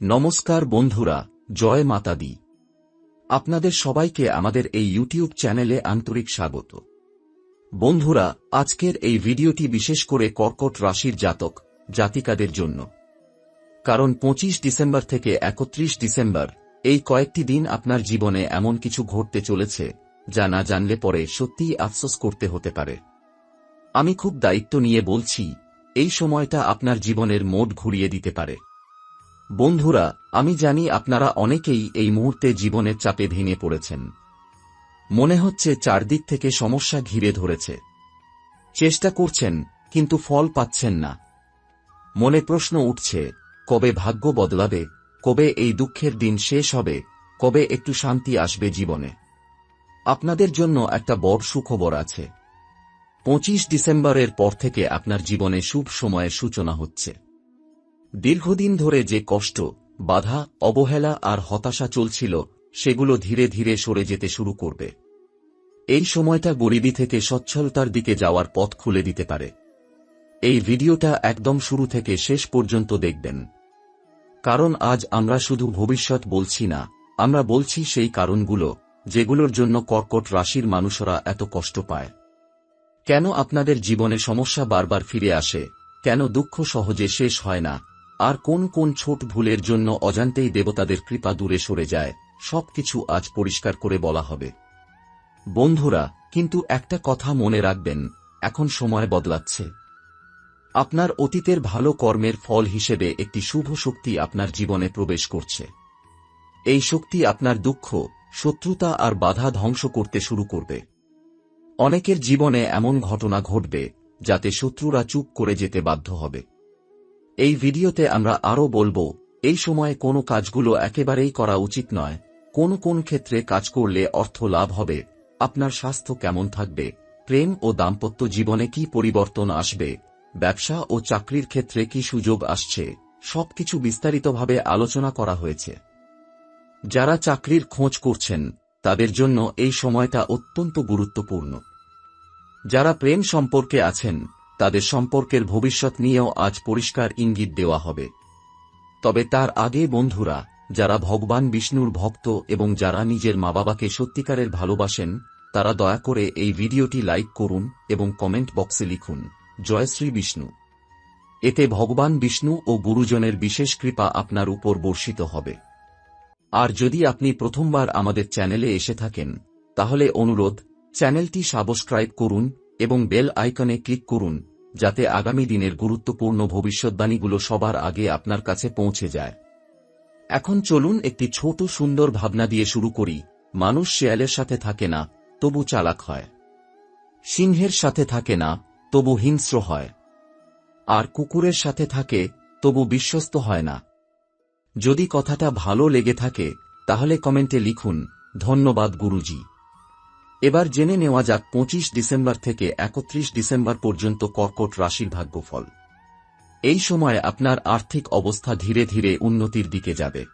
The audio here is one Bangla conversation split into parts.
নমস্কার বন্ধুরা, জয় মাতা দি। আপনাদের সবাইকে আমাদের এই ইউটিউব চ্যানেলে আন্তরিক স্বাগত। বন্ধুরা, আজকের এই ভিডিওটি বিশেষ করে কর্কট রাশির জাতক জাতিকাদের জন্য। কারণ 25 ডিসেম্বর থেকে 31 ডিসেম্বর এই কয়েকটি দিন আপনার জীবনে এমন কিছু ঘটতে চলেছে যা না জানলে পরে সত্যিই আফসোস করতে হতে পারে। আমি খুব দায়িত্ব নিয়ে বলছি, এই সময়টা আপনার জীবনের মোড় ঘুরিয়ে দিতে পারে। বন্ধুরা, আমি জানি আপনারা অনেকেই এই মুহূর্তে জীবনের চাপে ভেঙে পড়েছেন। মনে হচ্ছে চারদিক থেকে সমস্যা ঘিরে ধরেছে। চেষ্টা করছেন কিন্তু ফল পাচ্ছেন না। মনে প্রশ্ন উঠছে, কবে ভাগ্য বদলাবে, কবে এই দুঃখের দিন শেষ হবে, কবে একটু শান্তি আসবে জীবনে। আপনাদের জন্য একটা বড় সুখবর আছে। 25 ডিসেম্বরের পর থেকে আপনার জীবনে শুভ সময়ের সূচনা হচ্ছে। দীর্ঘদিন ধরে যে কষ্ট, বাধা, অবহেলা আর হতাশা চলছিল সেগুলো ধীরে ধীরে সরে যেতে শুরু করবে। এই সময়টা গরিবী থেকে সচ্ছলতার দিকে যাওয়ার পথ খুলে দিতে পারে। এই ভিডিওটা একদম শুরু থেকে শেষ পর্যন্ত দেখবেন। কারণ আজ আমরা শুধু ভবিষ্যৎ বলছি না, আমরা বলছি সেই কারণগুলো যেগুলোর জন্য কর্কট রাশির মানুষরা এত কষ্ট পায়। কেন আপনাদের জীবনে সমস্যা বারবার ফিরে আসে, কেন দুঃখ সহজে শেষ হয় না, আর কোন কোন ছোট ভুলের জন্য অজান্তেই দেবতাদের কৃপা দূরে সরে যায়, সবকিছু আজ পরিষ্কার করে বলা হবে। বন্ধুরা, কিন্তু একটা কথা মনে রাখবেন, এখন সময় বদলাচ্ছে। আপনার অতীতের ভালো কর্মের ফল হিসেবে একটি শুভ শক্তি আপনার জীবনে প্রবেশ করছে। এই শক্তি আপনার দুঃখ, শত্রুতা আর বাধা ধ্বংস করতে শুরু করবে। অনেকের জীবনে এমন ঘটনা ঘটবে যাতে শত্রুরা চুপ করে যেতে বাধ্য হবে। এই ভিডিওতে আমরা আরও বলবো, এই সময়ে কোন কাজগুলো একেবারেই করা উচিত নয়, কোন কোন ক্ষেত্রে কাজ করলে অর্থ লাভ হবে, আপনার স্বাস্থ্য কেমন থাকবে, প্রেম ও দাম্পত্য জীবনে কি পরিবর্তন আসবে, ব্যবসা ও চাকরির ক্ষেত্রে কি সুযোগ আসছে, সবকিছু বিস্তারিতভাবে আলোচনা করা হয়েছে। যারা চাকরির খোঁজ করছেন তাদের জন্য এই সময়টা অত্যন্ত গুরুত্বপূর্ণ। যারা প্রেম সম্পর্কে আছেন তাদের সম্পর্কের ভবিষ্যৎ নিয়েও আজ পরিষ্কার ইঙ্গিত দেওয়া হবে। তবে তার আগে বন্ধুরা, যারা ভগবান বিষ্ণুর ভক্ত এবং যারা নিজের মা বাবাকে সত্যিকারের ভালোবাসেন, তারা দয়া করে এই ভিডিওটি লাইক করুন এবং কমেন্ট বক্সে লিখুন, জয় শ্রী বিষ্ণু। এতে ভগবান বিষ্ণু ও গুরুজনের বিশেষ কৃপা আপনার উপর বর্ষিত হবে। আর যদি আপনি প্রথমবার আমাদের চ্যানেলে এসে থাকেন, তাহলে অনুরোধ, চ্যানেলটি সাবস্ক্রাইব করুন এবং বেল আইকনে ক্লিক করুন, যাতে আগামী দিনের গুরুত্বপূর্ণ ভবিষ্যদ্বাণীগুলো সবার আগে আপনার কাছে পৌঁছে যায়। এখন চলুন একটি ছোট সুন্দর ভাবনা দিয়ে শুরু করি। মানুষ শেয়ালের সাথে থাকে না, তবু চালাক হয়। সিংহের সাথে থাকে না, তবু হিংস্র হয়। আর কুকুরের সাথে থাকে, তবু বিশ্বস্ত হয় না। যদি কথাটা ভালো লেগে থাকে তাহলে কমেন্টে লিখুন, ধন্যবাদ গুরুজি। এবার জেনে নেওয়া যাক 25 ডিসেম্বর থেকে 31 ডিসেম্বর পর্যন্ত কর্কট রাশির ভাগ্যফল। এই সময় আপনার আর্থিক অবস্থা ধীরে ধীরে উন্নতির দিকে যাবে।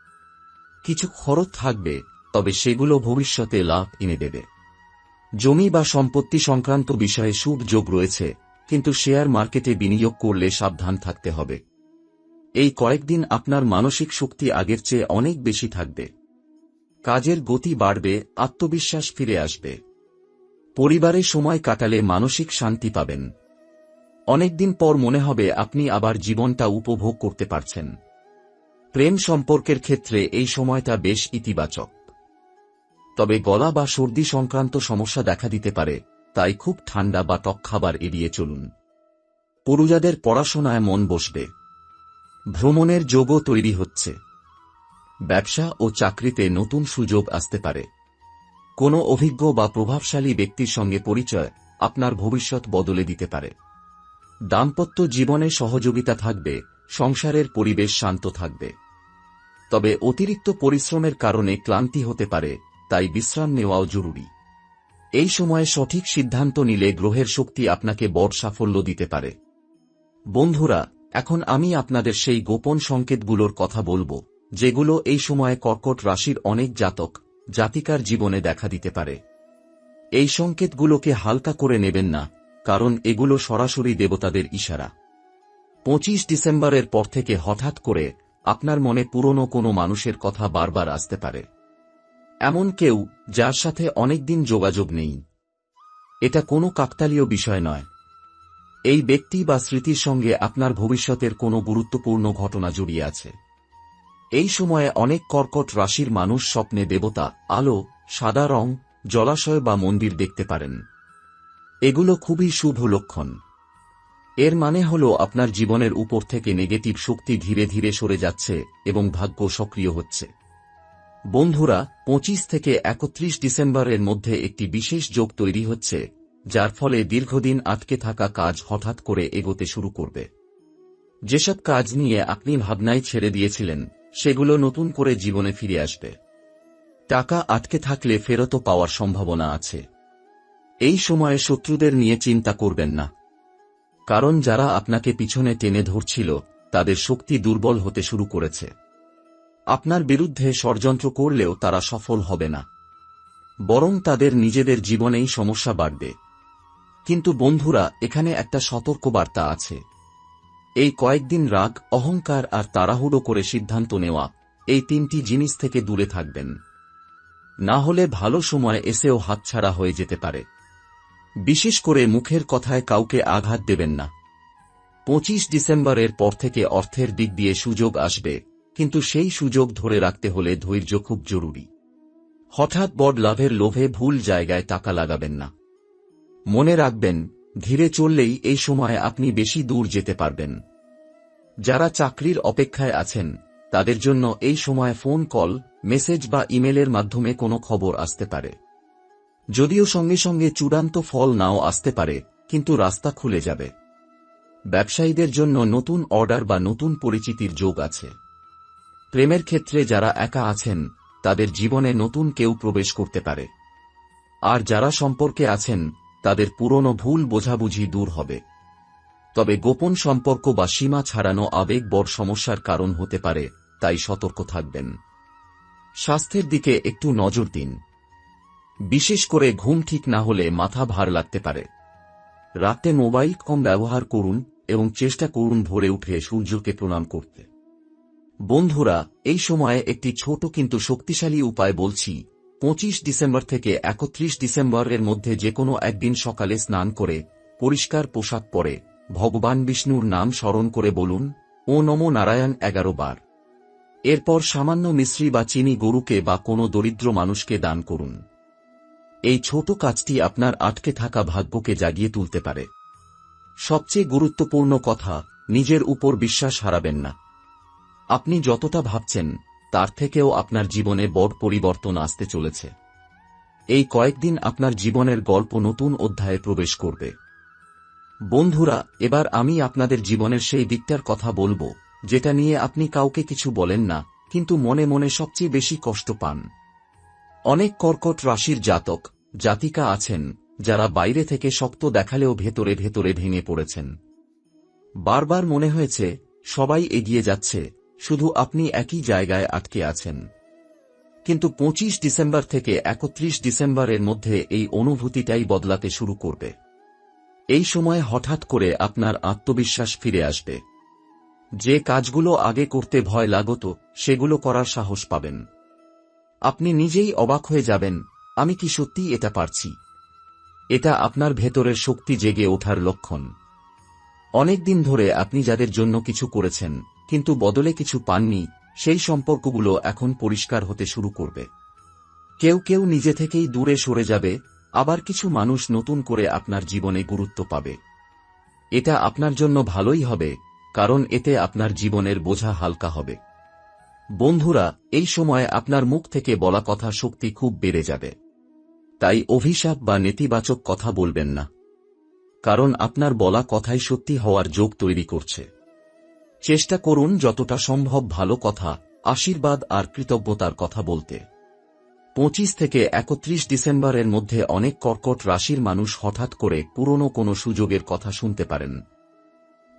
কিছু খরচ থাকবে, তবে সেগুলো ভবিষ্যতে লাভ এনে দেবে। জমি বা সম্পত্তি সংক্রান্ত বিষয়ে শুভ যোগ রয়েছে, কিন্তু শেয়ার মার্কেটে বিনিয়োগ করলে সাবধান থাকতে হবে। এই কয়েকদিন আপনার মানসিক শক্তি আগের চেয়ে অনেক বেশি থাকবে। কাজের গতি বাড়বে, আত্মবিশ্বাস ফিরে আসবে। পরিবারে সময় কাটালে মানসিক শান্তি পাবেন। অনেকদিন পর মনে হবে আপনি আবার জীবনটা উপভোগ করতে পারছেন। প্রেম সম্পর্কের ক্ষেত্রে এই সময়টা বেশ ইতিবাচক। তবে গলা বা সর্দি সংক্রান্ত সমস্যা দেখা দিতে পারে, তাই খুব ঠান্ডা বা টক খাবার এড়িয়ে চলুন। পুরুষদের পড়াশোনায় মন বসবে। ভ্রমণের যোগও তৈরি হচ্ছে। ব্যবসা ও চাকরিতে নতুন সুযোগ আসতে পারে। কোনো অভিজ্ঞ বা প্রভাবশালী ব্যক্তির সঙ্গে পরিচয় আপনার ভবিষ্যৎ বদলে দিতে পারে। দাম্পত্য জীবনে সহযোগিতা থাকবে, সংসারের পরিবেশ শান্ত থাকবে। তবে অতিরিক্ত পরিশ্রমের কারণে ক্লান্তি হতে পারে, তাই বিশ্রাম নেওয়াও জরুরি। এই সময়ে সঠিক সিদ্ধান্ত নিলে গ্রহের শক্তি আপনাকে বড় সাফল্য দিতে পারে। বন্ধুরা, এখন আমি আপনাদের সেই গোপন সংকেতগুলোর কথা বলবো, যেগুলো এই সময়ে কর্কট রাশির অনেক জাতক জাতিকার জীবনে দেখা দিতে পারে। এই সংকেতগুলোকে হালকা করে নেবেন না, কারণ এগুলো সরাসরি দেবতাদের ইশারা। 25 ডিসেম্বরের পর থেকে হঠাৎ করে আপনার মনে পুরনো কোনো মানুষের কথা বারবার আসতে পারে। এমন কেউ যার সাথে অনেকদিন যোগাযোগ নেই। এটা কোনো কাকতালীয় বিষয় নয়। এই ব্যক্তি বা স্মৃতির সঙ্গে আপনার ভবিষ্যতের কোনো গুরুত্বপূর্ণ ঘটনা জড়িয়ে আছে। এই সময়ে অনেক কর্কট রাশির মানুষ স্বপ্নে দেবতা, আলো, সাদা রং, জলাশয় বা মন্দির দেখতে পারেন। এগুলো খুবই শুভ লক্ষণ। এর মানে হল আপনার জীবনের উপর থেকে নেগেটিভ শক্তি ধীরে ধীরে সরে যাচ্ছে এবং ভাগ্য সক্রিয় হচ্ছে। বন্ধুরা, 25 থেকে 31 ডিসেম্বরের মধ্যে একটি বিশেষ যোগ তৈরি হচ্ছে, যার ফলে দীর্ঘদিন আটকে থাকা কাজ হঠাৎ করে এগোতে শুরু করবে। যেসব কাজ নিয়ে আপনি ভাবনায় ছেড়ে দিয়েছিলেন, সেগুলো নতুন করে জীবনে ফিরে আসবে। টাকা আটকে থাকলে ফেরতও পাওয়ার সম্ভাবনা আছে। এই সময়ে শত্রুদের নিয়ে চিন্তা করবেন না, কারণ যারা আপনাকে পিছনে টেনে ধরছিল তাদের শক্তি দুর্বল হতে শুরু করেছে। আপনার বিরুদ্ধে ষড়যন্ত্র করলেও তারা সফল হবে না, বরং তাদের নিজেদের জীবনেই সমস্যা বাড়বে। কিন্তু বন্ধুরা, এখানে একটা সতর্কবার্তা আছে। এই কয়েকদিন রাগ, অহংকার আর তাড়াহুড়ো করে সিদ্ধান্ত নেওয়া, এই তিনটি জিনিস থেকে দূরে থাকবেন। না হলে ভালো সময় এসেও হাতছাড়া হয়ে যেতে পারে। বিশেষ করে মুখের কথায় কাউকে আঘাত দেবেন না। 25 ডিসেম্বরের পর থেকে অর্থের দিক দিয়ে সুযোগ আসবে, কিন্তু সেই সুযোগ ধরে রাখতে হলে ধৈর্য খুব জরুরি। হঠাৎ বড় লাভের লোভে ভুল জায়গায় টাকা লাগাবেন না। মনে রাখবেন, ধীরে চললেই এই সময়ে আপনি বেশি দূর যেতে পারবেন। যারা চাকরির অপেক্ষায় আছেন, তাদের জন্য এই সময় ফোন কল, মেসেজ বা ইমেলের মাধ্যমে কোনো খবর আসতে পারে। যদিও সঙ্গে সঙ্গে চূড়ান্ত ফল নাও আসতে পারে, কিন্তু রাস্তা খুলে যাবে। ব্যবসায়ীদের জন্য নতুন অর্ডার বা নতুন পরিচিতির যোগ আছে। প্রেমের ক্ষেত্রে যারা একা আছেন, তাদের জীবনে নতুন কেউ প্রবেশ করতে পারে। আর যারা সম্পর্কে আছেন, তাদের পুরনো ভুল বোঝাবুঝি দূর হবে। তবে গোপন সম্পর্ক বা সীমা ছাড়ানো আবেগ বড় সমস্যার কারণ হতে পারে, তাই সতর্ক থাকবেন। স্বাস্থ্যের দিকে একটু নজর দিন। বিশেষ করে ঘুম ঠিক না হলে মাথা ভার লাগতে পারে। রাতে মোবাইল কম ব্যবহার করুন এবং চেষ্টা করুন ভোরে উঠে সূর্যকে প্রণাম করতে। বন্ধুরা, এই সময়ে একটি ছোট কিন্তু শক্তিশালী উপায় বলছি। 25 ডিসেম্বর থেকে 31 ডিসেম্বরের মধ্যে যে কোনো একদিন সকালে স্নান করে পরিষ্কার পোশাক পরে ভগবান বিষ্ণুর নাম স্মরণ করে বলুন, ও নমো নারায়ণ 11 বার। এরপর সামান্য মিশ্রি বা চিনি গরুকে বা কোনো দরিদ্র মানুষকে দান করুন। এই ছোট কাজটি আপনার আটকে থাকা ভাগ্যকে জাগিয়ে তুলতে পারে। সবচেয়ে গুরুত্বপূর্ণ কথা, নিজের উপর বিশ্বাস হারাবেন না। আপনি যতটা ভাবছেন, তার থেকেও আপনার জীবনে বড় পরিবর্তন আসতে চলেছে। এই কয়েকদিন আপনার জীবনের গল্প নতুন অধ্যায়ে প্রবেশ করবে। বন্ধুরা, এবার আমি আপনাদের জীবনের সেই দিকটার কথা বলবো, যেটা নিয়ে আপনি কাউকে কিছু বলেন না, কিন্তু মনে মনে সবচেয়ে বেশি কষ্ট পান। অনেক কর্কট রাশির জাতক জাতিকা আছেন, যারা বাইরে থেকে শক্ত দেখালেও ভেতরে ভেতরে ভেঙে পড়েছেন। বারবার মনে হয়েছে সবাই এগিয়ে যাচ্ছে, শুধু আপনি একই জায়গায় আটকে আছেন। কিন্তু 25 ডিসেম্বর থেকে 31 ডিসেম্বরের মধ্যে এই অনুভূতিটাই বদলাতে শুরু করবে। এই সময় হঠাৎ করে আপনার আত্মবিশ্বাস ফিরে আসবে। যে কাজগুলো আগে করতে ভয় লাগত, সেগুলো করার সাহস পাবেন। আপনি নিজেই অবাক হয়ে যাবেন, আমি কি সত্যি এটা পারছি? এটা আপনার ভেতরের শক্তি জেগে ওঠার লক্ষণ। অনেকদিন ধরে আপনি যাদের জন্য কিছু করেছেন, কিন্তু বদলে কিছু পাননি, সেই সম্পর্কগুলো এখন পরিষ্কার হতে শুরু করবে। কেউ কেউ নিজে থেকেই দূরে সরে যাবে, আবার কিছু মানুষ নতুন করে আপনার জীবনে গুরুত্ব পাবে। এটা আপনার জন্য ভালোই হবে, কারণ এতে আপনার জীবনের বোঝা হালকা হবে। বন্ধুরা, এই সময় আপনার মুখ থেকে বলা কথা শক্তি খুব বেড়ে যাবে। তাই অভিশাপ বা নেতিবাচক কথা বলবেন না, কারণ আপনার বলা কথাই সত্যি হওয়ার যোগ তৈরি করছে। চেষ্টা করুন যতটা সম্ভব ভালো কথা, আশীর্বাদ আর কৃতজ্ঞতার কথা বলতে। 25 থেকে 31 ডিসেম্বরের মধ্যে অনেক কর্কট রাশির মানুষ হঠাৎ করে পুরনো কোনো সুযোগের কথা শুনতে পারেন।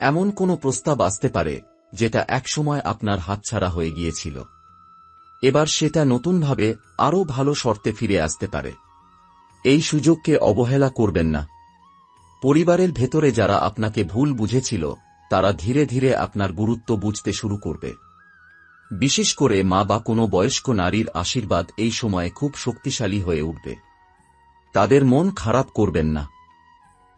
এমন কোনো প্রস্তাব আসতে পারে, যেটা একসময় আপনার হাতছাড়া হয়ে গিয়েছিল। এবার সেটা নতুনভাবে আরও ভালো শর্তে ফিরে আসতে পারে। এই সুযোগকে অবহেলা করবেন না। পরিবারের ভেতরে যারা আপনাকে ভুল বুঝেছিল, তারা ধীরে ধীরে আপনার গুরুত্ব বুঝতে শুরু করবে। বিশেষ করে মা বা কোনো বয়স্ক নারীর আশীর্বাদ এই সময়ে খুব শক্তিশালী হয়ে উঠবে। তাদের মন খারাপ করবেন না।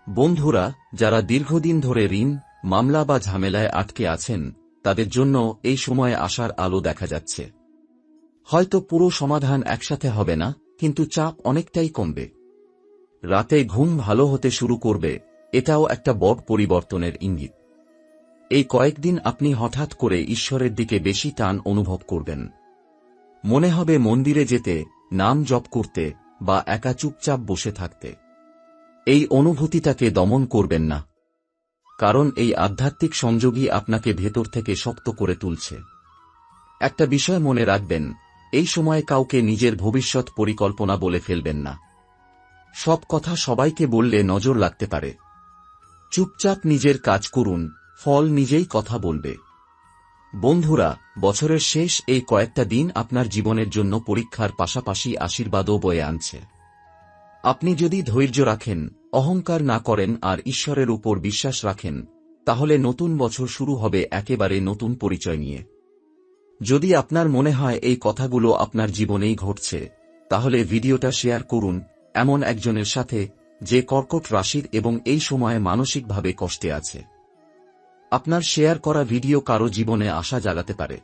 বন্ধুরা, যারা দীর্ঘদিন ধরে ঋণ, মামলা বা ঝামেলায় আটকে আছেন, তাদের জন্য এই সময়ে আশার আলো দেখা যাচ্ছে। হয়তো পুরো সমাধান একসাথে হবে না, কিন্তু চাপ অনেকটাই কমবে। রাতে ঘুম ভালো হতে শুরু করবে, এটাও একটা বড় পরিবর্তনের ইঙ্গিত। এই কয়েকদিন আপনি হঠাৎ করে ঈশ্বরের দিকে বেশি টান অনুভব করবেন। মনে হবে মন্দিরে যেতে, নাম জপ করতে বা একা চুপচাপ বসে থাকতে। এই অনুভূতিটাকে দমন করবেন না, কারণ এই আধ্যাত্মিক সংযোগই আপনাকে ভেতর থেকে শক্ত করে তুলছে। একটা বিষয় মনে রাখবেন, এই সময়ে কাউকে নিজের ভবিষ্যৎ পরিকল্পনা বলে ফেলবেন না। সব কথা সবাইকে বললে নজর লাগতে পারে। চুপচাপ নিজের কাজ করুন, ফল নিজেই কথা বলবে। বন্ধুরা, বছরের শেষ এই কয়েকটা দিন আপনার জীবনের জন্য পরীক্ষার পাশাপাশি আশীর্বাদও বয়ে আনছে। আপনি যদি ধৈর্য রাখেন, অহংকার না করেন আর ঈশ্বরের উপর বিশ্বাস রাখেন, তাহলে নতুন বছর শুরু হবে একেবারে নতুন পরিচয় নিয়ে। যদি আপনার মনে হয় এই কথাগুলো আপনার জীবনেই ঘটছে, তাহলে ভিডিওটা শেয়ার করুন এমন একজনের সাথে যে কর্কট রাশির এবং এই সময়ে মানসিকভাবে কষ্টে আছে। আপনার শেয়ার করা ভিডিও কারো জীবনে আশা জাগাতে পারে।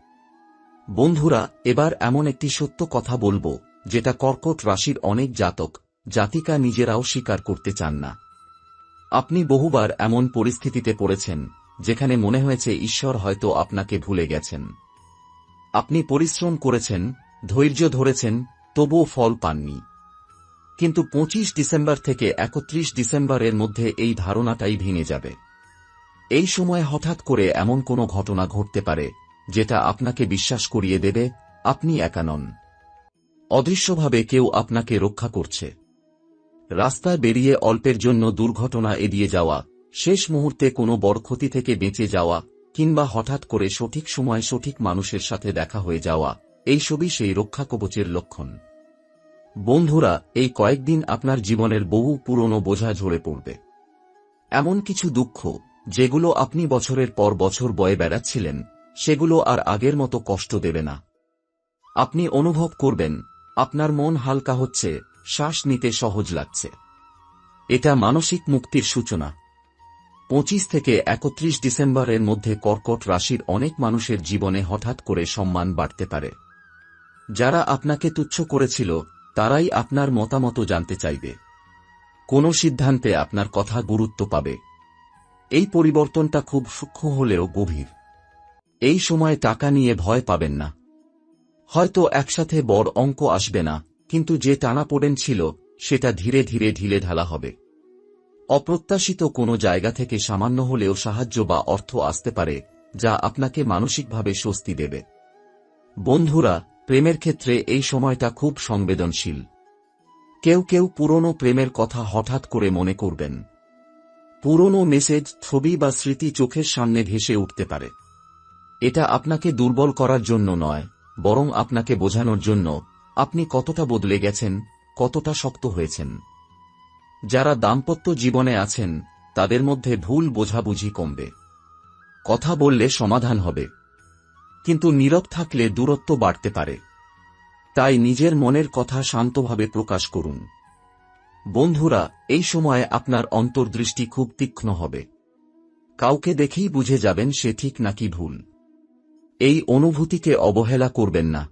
বন্ধুরা, এবার এমন একটি সত্য কথা বলবো, যেটা কর্কট রাশির অনেক জাতক জাতিকা নিজেরাও স্বীকার করতে চান না। আপনি বহুবার এমন পরিস্থিতিতে পড়েছেন যেখানে মনে হয়েছে ঈশ্বর হয়তো আপনাকে ভুলে গেছেন। আপনি পরিশ্রম করেছেন, ধৈর্য ধরেছেন, তবুও ফল পাননি। কিন্তু 25 ডিসেম্বর থেকে 31 ডিসেম্বরের মধ্যে এই ধারণাটাই ভেঙে যাবে। এই সময় হঠাৎ করে এমন কোনো ঘটনা ঘটতে পারে যেটা আপনাকে বিশ্বাস করিয়ে দেবে আপনি একা নন। অদৃশ্যভাবে কেউ আপনাকে রক্ষা করছে। রাস্তায় বেরিয়ে অল্পের জন্য দুর্ঘটনা এড়িয়ে যাওয়া, শেষ মুহূর্তে কোনো বড় ক্ষতি থেকে বেঁচে যাওয়া, কিংবা হঠাৎ করে সঠিক সময় সঠিক মানুষের সাথে দেখা হয়ে যাওয়া, এই সবই সেই রক্ষা কবচের লক্ষণ। বন্ধুরা, এই কয়েকদিন আপনার জীবনের বহু পুরনো বোঝা ঝরে পড়বে। এমন কিছু দুঃখ যেগুলো আপনি বছরের পর বছর বয়ে বেড়াচ্ছিলেন, সেগুলো আর আগের মতো কষ্ট দেবে না। আপনি অনুভব করবেন আপনার মন হালকা হচ্ছে, শ্বাস নিতে সহজ লাগছে। এটা মানসিক মুক্তির সূচনা। 25 থেকে 31 ডিসেম্বরের মধ্যে কর্কট রাশির অনেক মানুষের জীবনে হঠাৎ করে সম্মান বাড়তে পারে। যারা আপনাকে তুচ্ছ করেছিল, তারাই আপনার মতামত জানতে চাইবে। কোনো সিদ্ধান্তে আপনার কথা গুরুত্ব পাবে। এই পরিবর্তনটা খুব সূক্ষ্ম হলেও গভীর। এই সময় টাকা নিয়ে ভয় পাবেন না। হয়তো একসাথে বড় অঙ্ক আসবে না, কিন্তু যে টানাপোড়েন ছিল সেটা ধীরে ধীরে ঢিলেঢালা হবে। অপ্রত্যাশিত কোনো জায়গা থেকে সামান্য হলেও সাহায্য বা অর্থ আসতে পারে, যা আপনাকে মানসিকভাবে স্বস্তি দেবে। বন্ধুরা, প্রেমের ক্ষেত্রে এই সময়টা খুব সংবেদনশীল। কেউ কেউ পুরনো প্রেমের কথা হঠাৎ করে মনে করবেন। পুরনো মেসেজ, ছবি বা স্মৃতি চোখের সামনে ভেসে উঠতে পারে। এটা আপনাকে দুর্বল করার জন্য নয়, বরং আপনাকে বোঝানোর জন্য আপনি কতটা বদলে গেছেন, কতটা শক্ত হয়েছেন। যারা দাম্পত্য জীবনে আছেন, তাদের মধ্যে ভুল বোঝাবুঝি কমবে। কথা বললে সমাধান হবে, কিন্তু নীরব থাকলে দূরত্ব বাড়তে পারে। তাই নিজের মনের কথা শান্তভাবে প্রকাশ করুন। বন্ধুরা, এই সময়ে আপনার অন্তর্দৃষ্টি খুব তীক্ষ্ণ হবে। কাউকে দেখেই বুঝে যাবেন সে ঠিক নাকি ভুল। এই অনুভূতিকে অবহেলা করবেন না,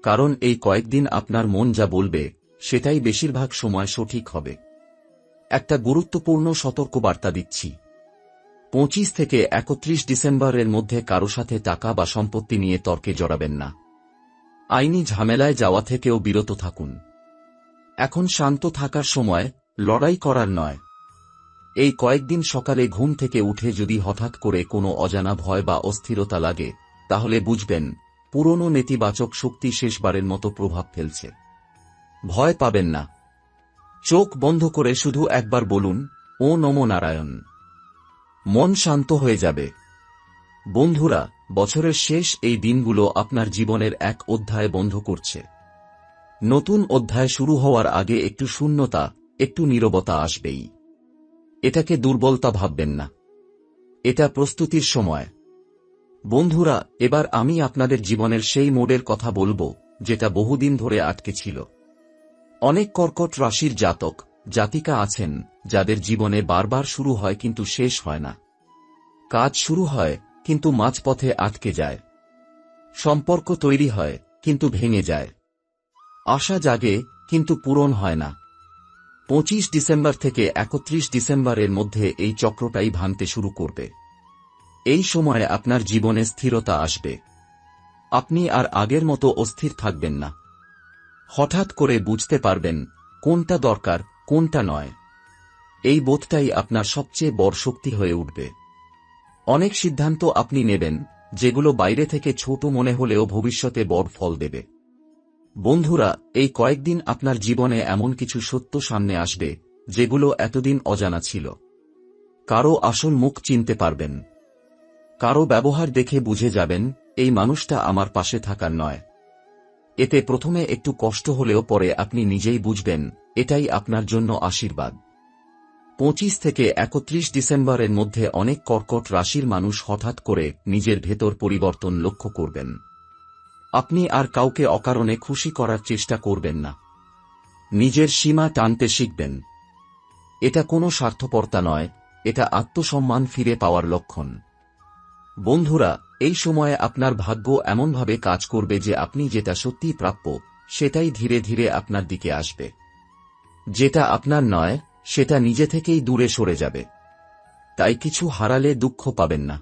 কারণ এই কয়েকদিন আপনার মন যা বলবে সেটাই বেশিরভাগ সময় সঠিক হবে। একটা গুরুত্বপূর্ণ সতর্কবার্তা দিচ্ছি। 25 থেকে 31 ডিসেম্বরের মধ্যে কারো সাথে টাকা বা সম্পত্তি নিয়ে তর্কে জড়াবেন না। আইনি ঝামেলায় যাওয়া থেকেও বিরত থাকুন। এখন শান্ত থাকার সময়, লড়াই করার নয়। এই কয়েকদিন সকালে ঘুম থেকে উঠে যদি হঠাৎ করে কোনো অজানা ভয় বা অস্থিরতা লাগে, তাহলে বুঝবেন পুরনো নেতিবাচক শক্তি শেষবারের মতো প্রভাব ফেলছে। ভয় পাবেন না। চোখ বন্ধ করে শুধু একবার বলুন, ও নমো নারায়ণ। মন শান্ত হয়ে যাবে। বন্ধুরা, বছরের শেষ এই দিনগুলো আপনার জীবনের এক অধ্যায় বন্ধ করছে। নতুন অধ্যায় শুরু হওয়ার আগে একটু শূন্যতা, একটু নীরবতা আসবেই। এটাকে দুর্বলতা ভাববেন না। এটা প্রস্তুতির সময়। বন্ধুরা, এবার আমি আপনাদের জীবনের সেই মোড়ের কথা বলবো যেটা বহুদিন ধরে আটকে ছিল। অনেক কর্কট রাশির জাতক জাতিকা আছেন যাদের জীবনে বারবার শুরু হয় কিন্তু শেষ হয় না। কাজ শুরু হয় কিন্তু মাঝপথে আটকে যায়। সম্পর্ক তৈরি হয় কিন্তু ভেঙে যায়। আশা জাগে কিন্তু পূরণ হয় না। 25 ডিসেম্বর থেকে 31 ডিসেম্বরের মধ্যে এই চক্রটাই ভাঙতে শুরু করবে। এই সময়ে আপনার জীবনে স্থিরতা আসবে। আপনি আর আগের মতো অস্থির থাকবেন না। হঠাৎ করে বুঝতে পারবেন কোনটা দরকার কোনটা নয়। এই বোধটাই আপনার সবচেয়ে বড় শক্তি হয়ে উঠবে। অনেক সিদ্ধান্ত আপনি নেবেন যেগুলো বাইরে থেকে ছোট মনে হলেও ভবিষ্যতে বড় ফল দেবে। বন্ধুরা, এই কয়েকদিন আপনার জীবনে এমন কিছু সত্য সামনে আসবে যেগুলো এতদিন অজানা ছিল। কারো আসল মুখ চিনতে পারবেন। কারো ব্যবহার দেখে বুঝে যাবেন এই মানুষটা আমার পাশে থাকার নয়। এতে প্রথমে একটু কষ্ট হলেও পরে আপনি নিজেই বুঝবেন এটাই আপনার জন্য আশীর্বাদ। 25 থেকে 31 ডিসেম্বরের মধ্যে অনেক কর্কট রাশির মানুষ হঠাৎ করে নিজের ভেতর পরিবর্তন লক্ষ্য করবেন। আপনি আর কাউকে অকারণে খুশি করার চেষ্টা করবেন না। নিজের সীমা টানতে শিখবেন। এটা কোনো স্বার্থপরতা নয়, এটা আত্মসম্মান ফিরে পাওয়ার লক্ষণ। বন্ধুরা, এই সময়ে আপনার ভাগ্য এমনভাবে কাজ করবে যে আপনি যেটা সত্যিই প্রাপ্য সেটাই ধীরে ধীরে আপনার দিকে আসবে। যেটা আপনার নয় সেটা নিজে থেকেই দূরে সরে যাবে। তাই কিছু হারালে দুঃখ পাবেন না।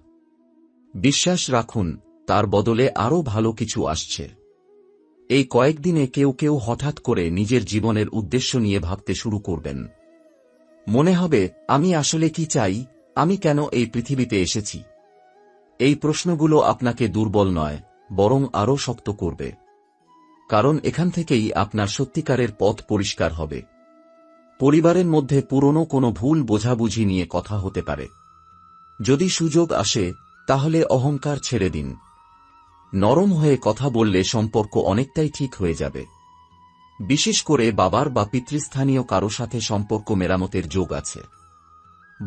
বিশ্বাস রাখুন, তার বদলে আরও ভালো কিছু আসছে। এই কয়েকদিনে কেউ কেউ হঠাৎ করে নিজের জীবনের উদ্দেশ্য নিয়ে ভাবতে শুরু করবেন। মনে হবে, আমি আসলে কি চাই, আমি কেন এই পৃথিবীতে এসেছি? এই প্রশ্নগুলো আপনাকে দুর্বল নয়, বরং আরও শক্ত করবে। কারণ এখান থেকেই আপনার সত্যিকারের পথ পরিষ্কার হবে। পরিবারের মধ্যে পুরনো কোনো ভুল বোঝাবুঝি নিয়ে কথা হতে পারে। যদি সুযোগ আসে তাহলে অহংকার ছেড়ে দিন। নরম হয়ে কথা বললে সম্পর্ক অনেকটাই ঠিক হয়ে যাবে। বিশেষ করে বাবার বা পিতৃস্থানীয় কারো সাথে সম্পর্ক মেরামতের যোগ আছে।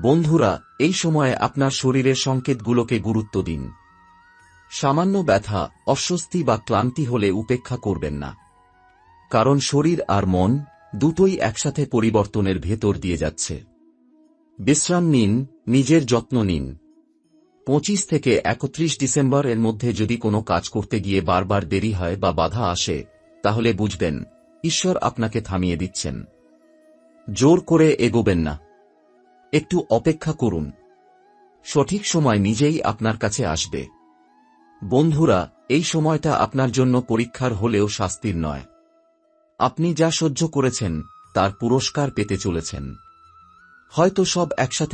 বন্ধুরা, এই সময়ে আপনার শরীরের সংকেতগুলোকে গুরুত্ব দিন। সামান্য ব্যথা, অস্বস্তি বা ক্লান্তি হলে উপেক্ষা করবেন না। কারণ শরীর আর মন দুটোই একসাথে পরিবর্তনের ভেতর দিয়ে যাচ্ছে। বিশ্রাম নিন, নিজের যত্ন নিন। 25 থেকে 31 ডিসেম্বর এর মধ্যে যদি কোনো কাজ করতে গিয়ে বারবার দেরি হয় বা বাধা আসে, তাহলে বুঝবেন ঈশ্বর আপনাকে থামিয়ে দিচ্ছেন। জোর করে এগোবেন না। একটু অপেক্ষা করুন। সঠিক সময় নিজেই আপনার কাছে আসবে। বন্ধুরা, এই সময়টা আপনার জন্য পরীক্ষার হলেও শাস্তির নয়। আপনি যা সহ্য করেছেন তার পুরস্কার পেতে চলেছেন। হয়তো সব একসাথে